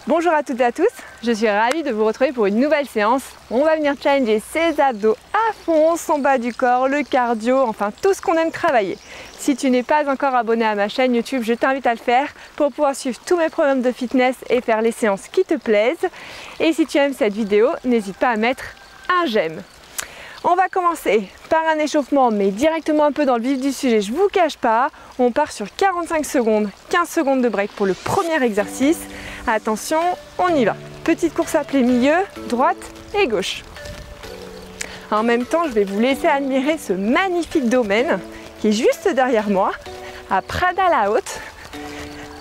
Bonjour à toutes et à tous, je suis ravie de vous retrouver pour une nouvelle séance. On va venir challenger ses abdos à fond, son bas du corps, le cardio, enfin tout ce qu'on aime travailler. Si tu n'es pas encore abonné à ma chaîne YouTube, je t'invite à le faire pour pouvoir suivre tous mes programmes de fitness et faire les séances qui te plaisent. Et si tu aimes cette vidéo, n'hésite pas à mettre un j'aime. On va commencer par un échauffement, mais directement un peu dans le vif du sujet, je ne vous cache pas. On part sur 45 secondes, 15 secondes de break pour le premier exercice. Attention, on y va. Petite course à pied milieu, droite et gauche. En même temps, je vais vous laisser admirer ce magnifique domaine qui est juste derrière moi, à Prada-la-Haute,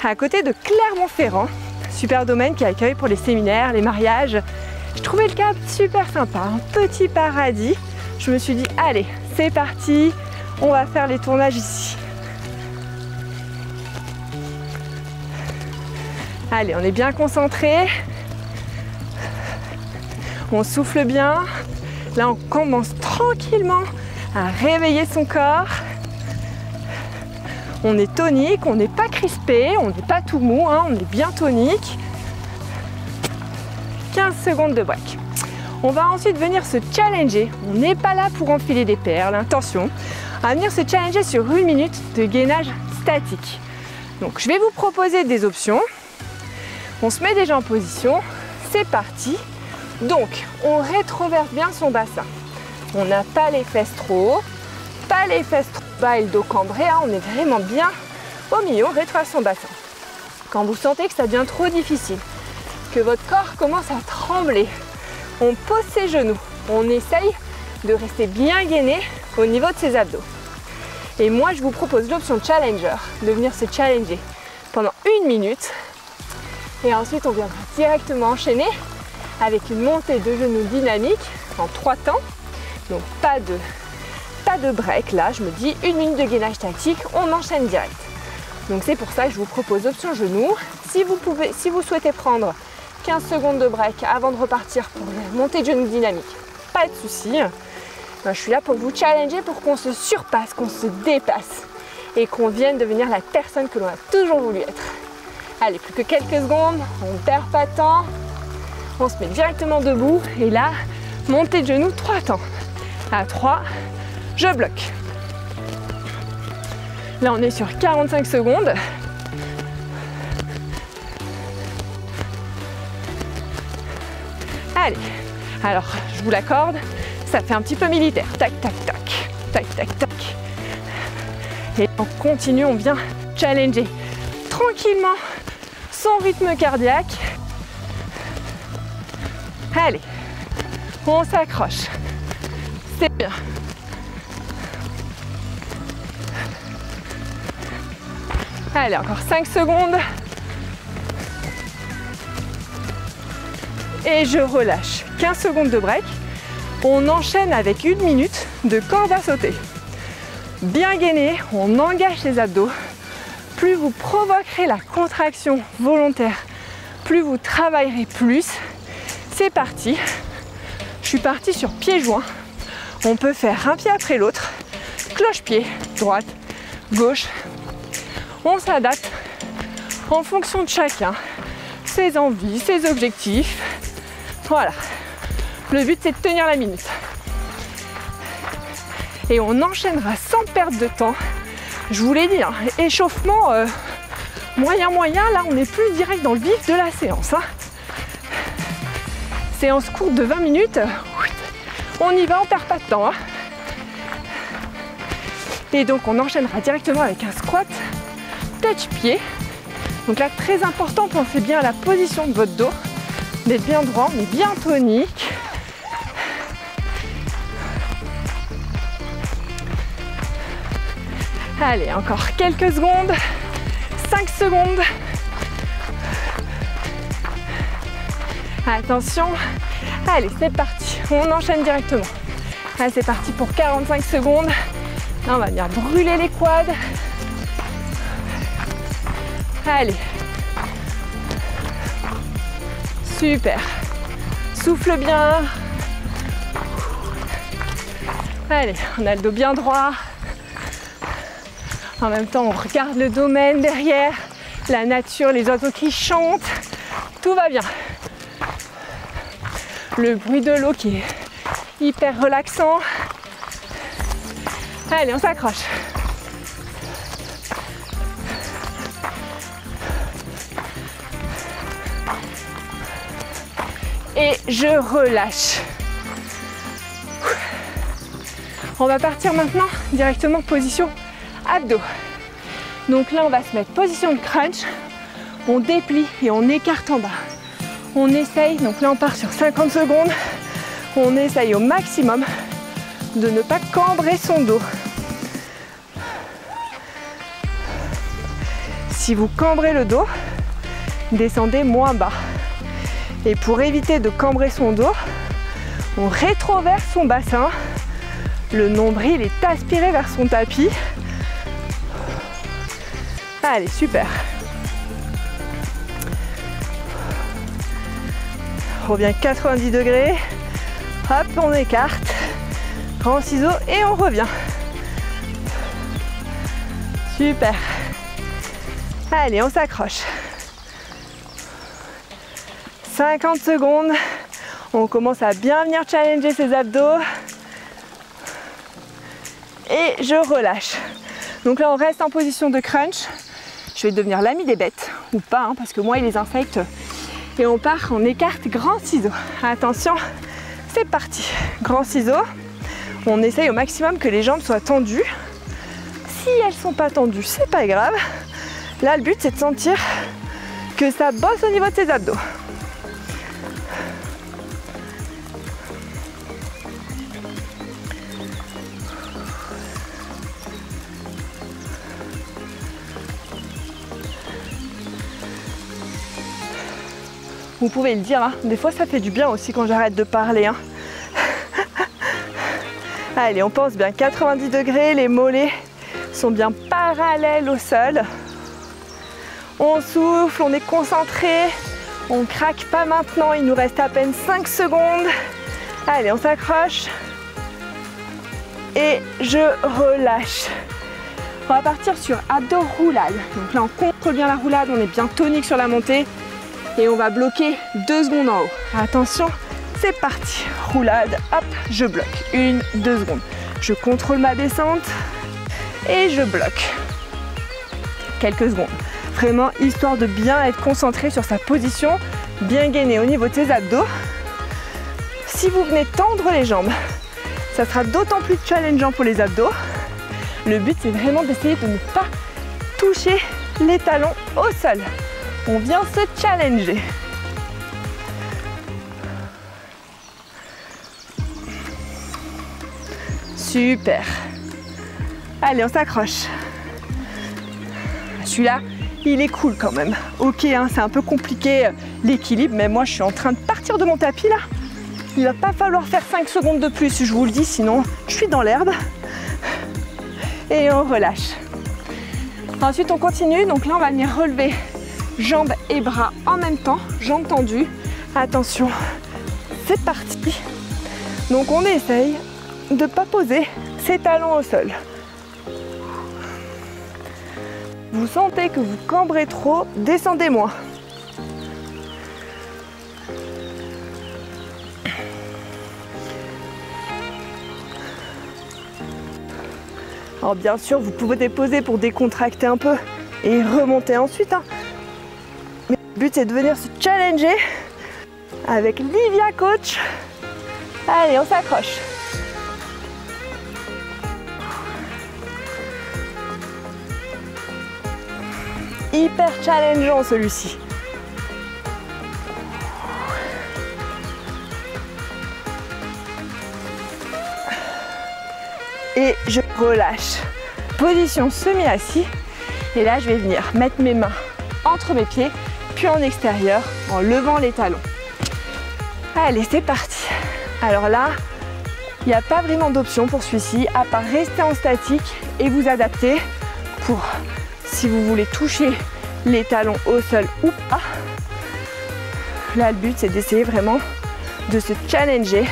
à côté de Clermont-Ferrand. Super domaine qui accueille pour les séminaires, les mariages. Je trouvais le cadre super sympa, un petit paradis. Je me suis dit, allez, c'est parti, on va faire les tournages ici. Allez, on est bien concentré. On souffle bien. Là, on commence tranquillement à réveiller son corps. On est tonique, on n'est pas crispé, on n'est pas tout mou, hein, on est bien tonique. 15 secondes de break. On va ensuite venir se challenger. On n'est pas là pour enfiler des perles, attention. On va venir se challenger sur 1 minute de gainage statique. Donc, je vais vous proposer des options. On se met déjà en position, c'est parti. Donc, on rétroverse bien son bassin. On n'a pas les fesses trop haut, pas les fesses trop bas et le dos cambré. Hein. On est vraiment bien au milieu, on rétroverse son bassin. Quand vous sentez que ça devient trop difficile, que votre corps commence à trembler, on pose ses genoux. On essaye de rester bien gainé au niveau de ses abdos. Et moi, je vous propose l'option Challenger, de venir se challenger pendant 1 minute. Et ensuite, on viendra directement enchaîner avec une montée de genoux dynamique en 3 temps. Donc, pas de break là. Je me dis 1 minute de gainage statique, on enchaîne direct. Donc, c'est pour ça que je vous propose option genoux. Si vous souhaitez prendre 15 secondes de break avant de repartir pour une montée de genoux dynamique, pas de souci. Je suis là pour vous challenger, pour qu'on se surpasse, qu'on se dépasse et qu'on vienne devenir la personne que l'on a toujours voulu être. Allez, plus que quelques secondes, on ne perd pas de temps, on se met directement debout et là, montée de genoux 3 temps. À 3, je bloque. Là, on est sur 45 secondes. Allez, alors je vous l'accorde, ça fait un petit peu militaire. Tac, tac, tac, tac, tac, tac. Et on continue, on vient challenger tranquillement son rythme cardiaque. Allez, on s'accroche. C'est bien. Allez, encore 5 secondes. Et je relâche. 15 secondes de break. On enchaîne avec 1 minute de corde à sauter. Bien gainé, on engage les abdos. Plus vous provoquerez la contraction volontaire, plus vous travaillerez plus. C'est parti. Je suis partie sur pieds joints. On peut faire un pied après l'autre. Cloche-pied, droite, gauche. On s'adapte en fonction de chacun, ses envies, ses objectifs. Voilà. Le but, c'est de tenir la minute. Et on enchaînera sans perdre de temps. Je vous l'ai dit, hein, échauffement moyen, là on est plus direct dans le vif de la séance. Hein. Séance courte de 20 minutes, on y va, on perd pas de temps. Hein. Et donc on enchaînera directement avec un squat touch-pied. Donc là, très important, pensez bien à la position de votre dos, d'être bien droit, mais bien tonique. Allez, encore quelques secondes, 5 secondes. Attention, allez, c'est parti, on enchaîne directement. Allez, c'est parti pour 45 secondes. Là, on va venir brûler les quads. Allez. Super. Souffle bien. Allez, on a le dos bien droit. En même temps, on regarde le domaine derrière, la nature, les oiseaux qui chantent. Tout va bien. Le bruit de l'eau qui est hyper relaxant. Allez, on s'accroche. Et je relâche. On va partir maintenant directement position abdos. Donc là, on va se mettre position de crunch. On déplie et on écarte en bas. On essaye, donc là on part sur 50 secondes. On essaye au maximum de ne pas cambrer son dos. Si vous cambrez le dos, descendez moins bas. Et pour éviter de cambrer son dos, on rétroverse son bassin. Le nombril est aspiré vers son tapis. Allez, super. On revient 90 degrés. Hop, on écarte. Grand ciseau et on revient. Super. Allez, on s'accroche. 50 secondes. On commence à bien venir challenger ses abdos. Et je relâche. Donc là, on reste en position de crunch. Je vais devenir l'ami des bêtes, ou pas, hein, parce que moi et les insectes. Et on part, on écarte, grand ciseau. Attention, c'est parti. Grand ciseau. On essaye au maximum que les jambes soient tendues. Si elles ne sont pas tendues, c'est pas grave. Là, le but, c'est de sentir que ça bosse au niveau de ses abdos. Vous pouvez le dire, hein. Des fois ça fait du bien aussi quand j'arrête de parler. Hein. Allez, on pense bien 90 degrés, les mollets sont bien parallèles au sol. On souffle, on est concentré, on craque pas maintenant, il nous reste à peine 5 secondes. Allez, on s'accroche et je relâche. On va partir sur abdos roulade. Donc là, on contrôle bien la roulade, on est bien tonique sur la montée. Et on va bloquer 2 secondes en haut. Attention, c'est parti. Roulade, hop, je bloque. 1, 2 secondes. Je contrôle ma descente et je bloque. Quelques secondes. Vraiment, histoire de bien être concentré sur sa position, bien gainer au niveau de ses abdos. Si vous venez tendre les jambes, ça sera d'autant plus challengeant pour les abdos. Le but, c'est vraiment d'essayer de ne pas toucher les talons au sol. On vient se challenger. Super. Allez, on s'accroche. Celui-là, il est cool quand même. Ok, hein, c'est un peu compliqué l'équilibre, mais moi je suis en train de partir de mon tapis là. Il va pas falloir faire 5 secondes de plus, je vous le dis, sinon je suis dans l'herbe. Et on relâche. Ensuite, on continue. Donc là, on va venir relever jambes et bras en même temps, jambes tendues. Attention, c'est parti. Donc on essaye de ne pas poser ses talons au sol. Vous sentez que vous cambrez trop, descendez moins. Alors bien sûr, vous pouvez déposer pour décontracter un peu et remonter ensuite. Hein. Mais le but, c'est de venir se challenger avec Livia Coach. Allez, on s'accroche. Hyper challengeant celui-ci. Et je relâche. Position semi-assis. Et là, je vais venir mettre mes mains entre mes pieds, puis en extérieur, en levant les talons. Allez, c'est parti. Alors là, il n'y a pas vraiment d'option pour celui-ci, à part rester en statique et vous adapter pour, si vous voulez toucher les talons au sol ou pas. Là, le but, c'est d'essayer vraiment de se challenger.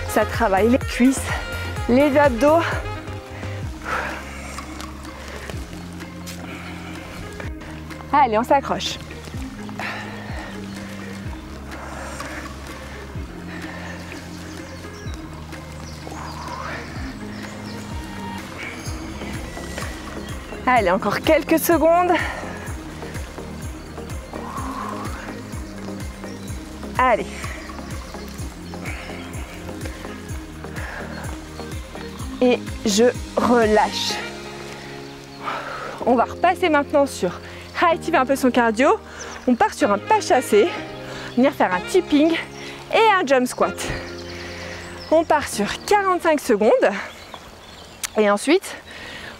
Ça travaille les cuisses, les abdos. Allez, on s'accroche. Allez, encore quelques secondes. Allez. Et je relâche. On va repasser maintenant sur réactiver un peu son cardio. On part sur un pas chassé, venir faire un tipping et un jump squat. On part sur 45 secondes et ensuite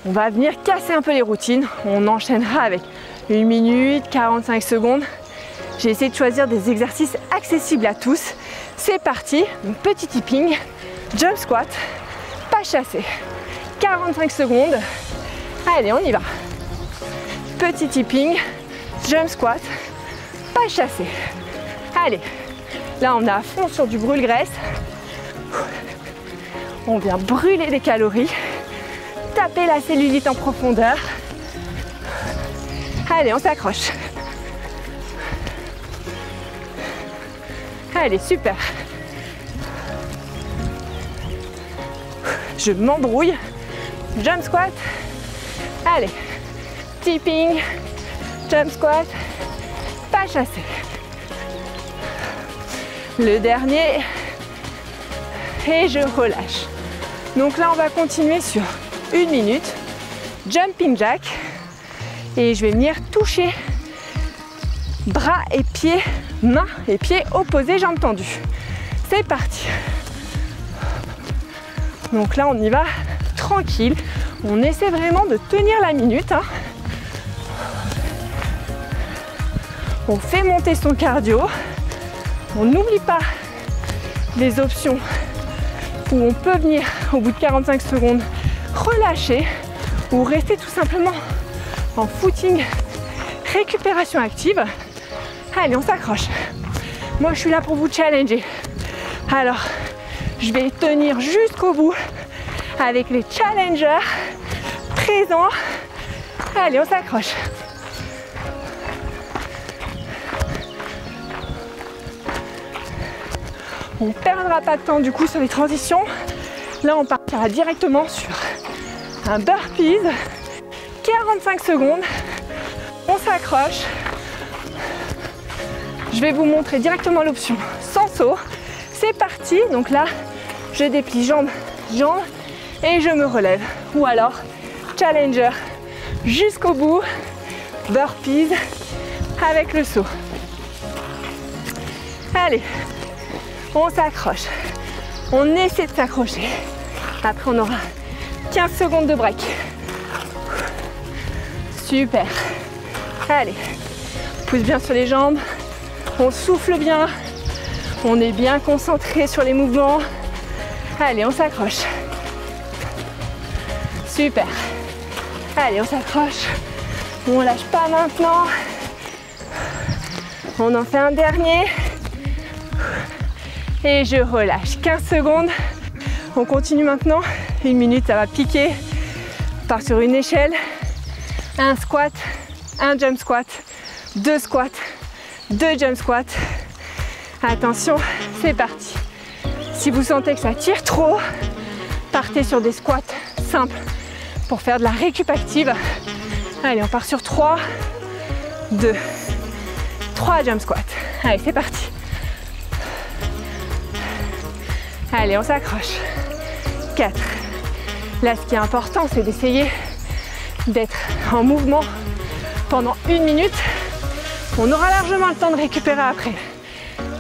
on va venir casser un peu les routines. On enchaînera avec 1 minute, 45 secondes. J'ai essayé de choisir des exercices accessibles à tous. C'est parti, donc petit tipping, jump squat, pas chassé. 45 secondes. Allez, on y va. Petit tipping, jump squat, pas chassé. Allez, là on est à fond sur du brûle-graisse. On vient brûler des calories, taper la cellulite en profondeur. Allez, on s'accroche. Allez, super. Je m'embrouille. Jump squat. Allez. Tipping. Jump squat. Pas chassé. Le dernier. Et je relâche. Donc là, on va continuer sur 1 minute. Jumping jack. Et je vais venir toucher bras et pieds, mains et pieds opposés, jambes tendues. C'est parti. Donc là, on y va tranquille. On essaie vraiment de tenir la minute. On fait monter son cardio. On n'oublie pas les options où on peut venir au bout de 45 secondes relâcher ou rester tout simplement en footing récupération active. Allez, on s'accroche. Moi, je suis là pour vous challenger. Alors, je vais tenir jusqu'au bout avec les challengers présents. Allez, on s'accroche. On ne perdra pas de temps du coup sur les transitions. Là, on partira directement sur un burpees. 45 secondes. On s'accroche. Je vais vous montrer directement l'option sans saut. C'est parti. Donc là, je déplie jambes, jambes et je me relève. Ou alors, challenger jusqu'au bout. Burpees avec le saut. Allez, on s'accroche. On essaie de s'accrocher. Après, on aura 15 secondes de break. Super. Allez, pousse bien sur les jambes. On souffle bien. On est bien concentré sur les mouvements. Allez, on s'accroche. Super. Allez, on s'accroche. On lâche pas maintenant. On en fait un dernier. Et je relâche. 15 secondes. On continue maintenant. 1 minute, ça va piquer. On part sur une échelle. Un squat, un jump squat, 2 squats, 2 jump squats. Attention, c'est parti. Si vous sentez que ça tire trop, partez sur des squats simples pour faire de la récup active. Allez, on part sur 3, 2, 3 jump squats. Allez, c'est parti. Allez, on s'accroche. 4. Là, ce qui est important, c'est d'essayer d'être en mouvement pendant 1 minute. On aura largement le temps de récupérer après.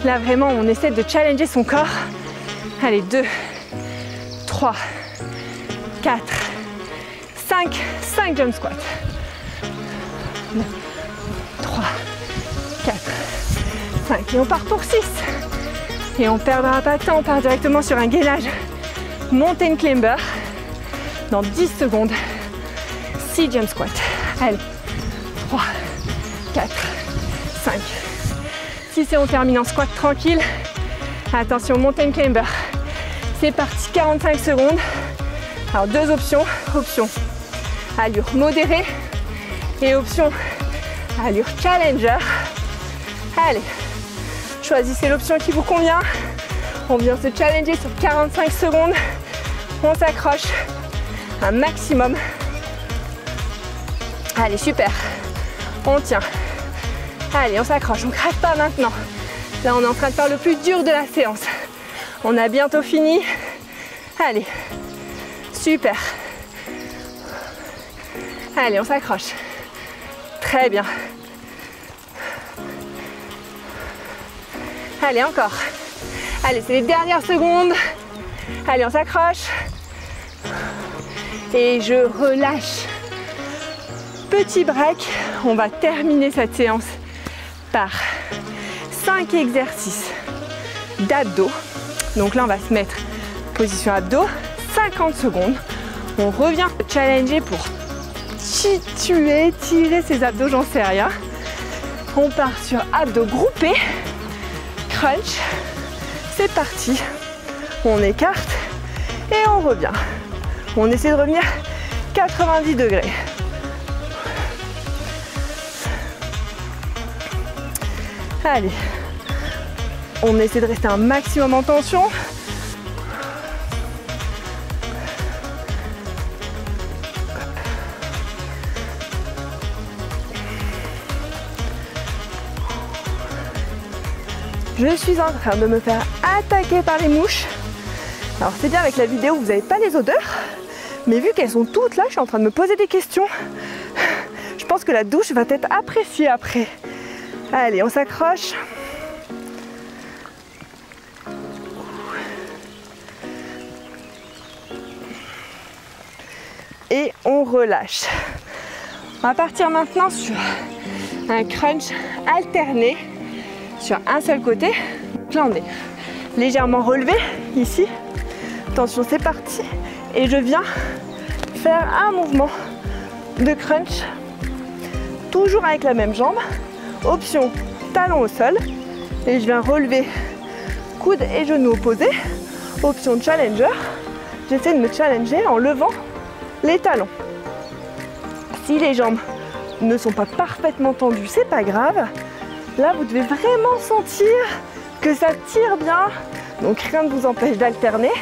Là, vraiment, on essaie de challenger son corps. Allez, 2, 3, 4, 5 jump squats. 2, 3, 4, 5. Et on part pour 6. Et on ne perdra pas de temps, on part directement sur un gainage mountain climber dans 10 secondes. 6 jump squats. Allez, 3, 4, 5, 6 et on termine en squat tranquille. Attention, mountain climber. C'est parti, 45 secondes. Alors 2 options. Option allure modérée et option allure challenger. Allez, choisissez l'option qui vous convient. On vient se challenger sur 45 secondes. On s'accroche un maximum. Allez, super. On tient. Allez, on s'accroche, on ne craque pas maintenant. Là, on est en train de faire le plus dur de la séance. On a bientôt fini. Allez, super. Allez, on s'accroche. Très bien. Allez, encore. Allez, c'est les dernières secondes. Allez, on s'accroche. Et je relâche. Petit break. On va terminer cette séance par 5 exercices d'abdos. Donc là, on va se mettre position abdos, 50 secondes. On revient challenger pour tirer ses abdos, j'en sais rien. On part sur abdos groupés, crunch. C'est parti. On écarte et on revient. On essaie de revenir 90 degrés. Allez, on essaie de rester un maximum en tension. Je suis en train de me faire attaquer par les mouches. Alors c'est bien avec la vidéo, vous n'avez pas les odeurs, mais vu qu'elles sont toutes là, je suis en train de me poser des questions. Je pense que la douche va être appréciée après. Allez, on s'accroche. Et on relâche. On va partir maintenant sur un crunch alterné sur un seul côté. Donc là, on est légèrement relevé ici. Attention, c'est parti. Et je viens faire un mouvement de crunch, toujours avec la même jambe. Option talon au sol. Et je viens relever coude et genou opposés. Option challenger. J'essaie de me challenger en levant les talons. Si les jambes ne sont pas parfaitement tendues, c'est pas grave. Là, vous devez vraiment sentir que ça tire bien. Donc rien ne vous empêche d'alterner,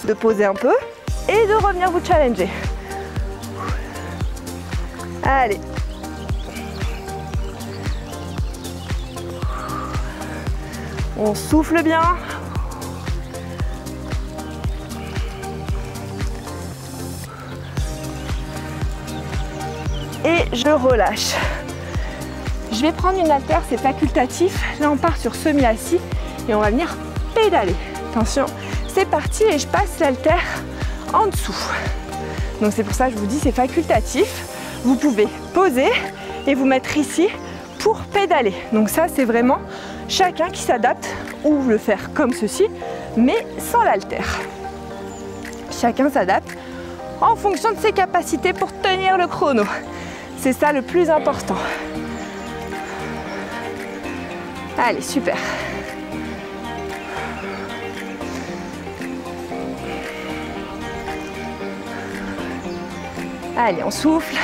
de poser un peu et de revenir vous challenger. Allez. On souffle bien. Et je relâche. Je vais prendre une haltère, c'est facultatif. Là, on part sur semi-assis et on va venir pédaler. Attention, c'est parti et je passe l'haltère en dessous. Donc c'est pour ça que je vous dis c'est facultatif. Vous pouvez poser et vous mettre ici pour pédaler. Donc ça, c'est vraiment chacun qui s'adapte ou le faire comme ceci, mais sans l'haltère. Chacun s'adapte en fonction de ses capacités pour tenir le chrono. C'est ça le plus important. Allez, super. Allez, on souffle.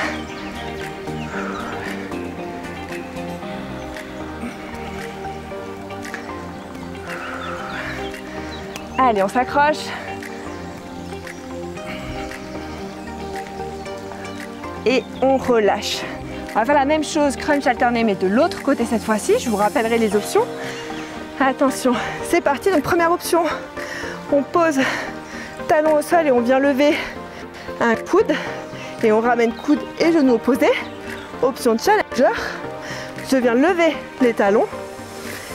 Allez, on s'accroche. Et on relâche. On va faire la même chose, crunch alterné, mais de l'autre côté cette fois-ci. Je vous rappellerai les options. Attention, c'est parti. Donc première option, on pose talon au sol et on vient lever un coude. Et on ramène coude et genou opposés. Option challenger, je viens lever les talons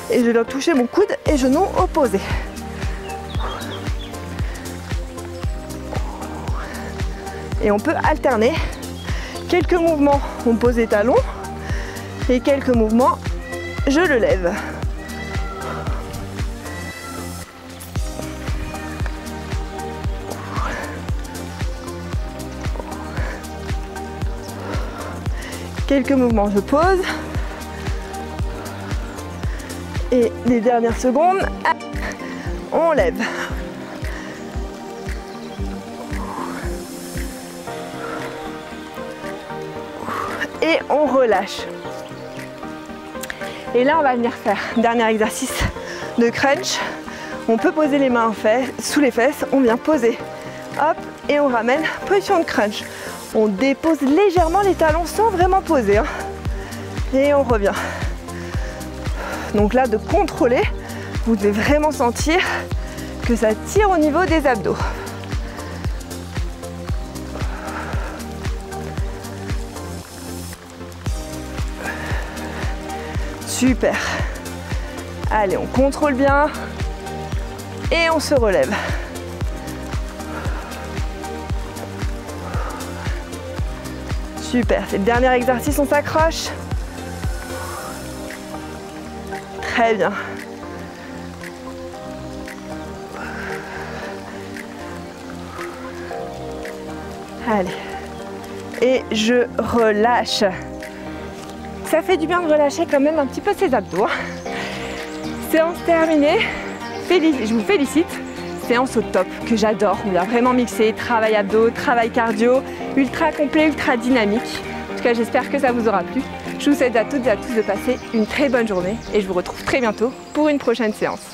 et je viens toucher mon coude et genou opposés. Et on peut alterner. Quelques mouvements, on pose les talons et quelques mouvements, je le lève. Quelques mouvements, je pose. Et les dernières secondes, on lève. Et on relâche. Et là, on va venir faire un dernier exercice de crunch. On peut poser les mains sous les fesses. On vient poser. Hop, et on ramène. Position de crunch. On dépose légèrement les talons sans vraiment poser. Hein. Et on revient. Donc là, de contrôler, vous devez vraiment sentir que ça tire au niveau des abdos. Super. Allez, on contrôle bien et on se relève. Super, c'est le dernier exercice, on s'accroche. Très bien. Allez. Et je relâche. Ça fait du bien de relâcher quand même un petit peu ses abdos. Séance terminée. Je vous félicite. Séance au top que j'adore. On a vraiment mixé travail abdos, travail cardio, ultra complet, ultra dynamique. En tout cas, j'espère que ça vous aura plu. Je vous souhaite à toutes et à tous de passer une très bonne journée et je vous retrouve très bientôt pour une prochaine séance.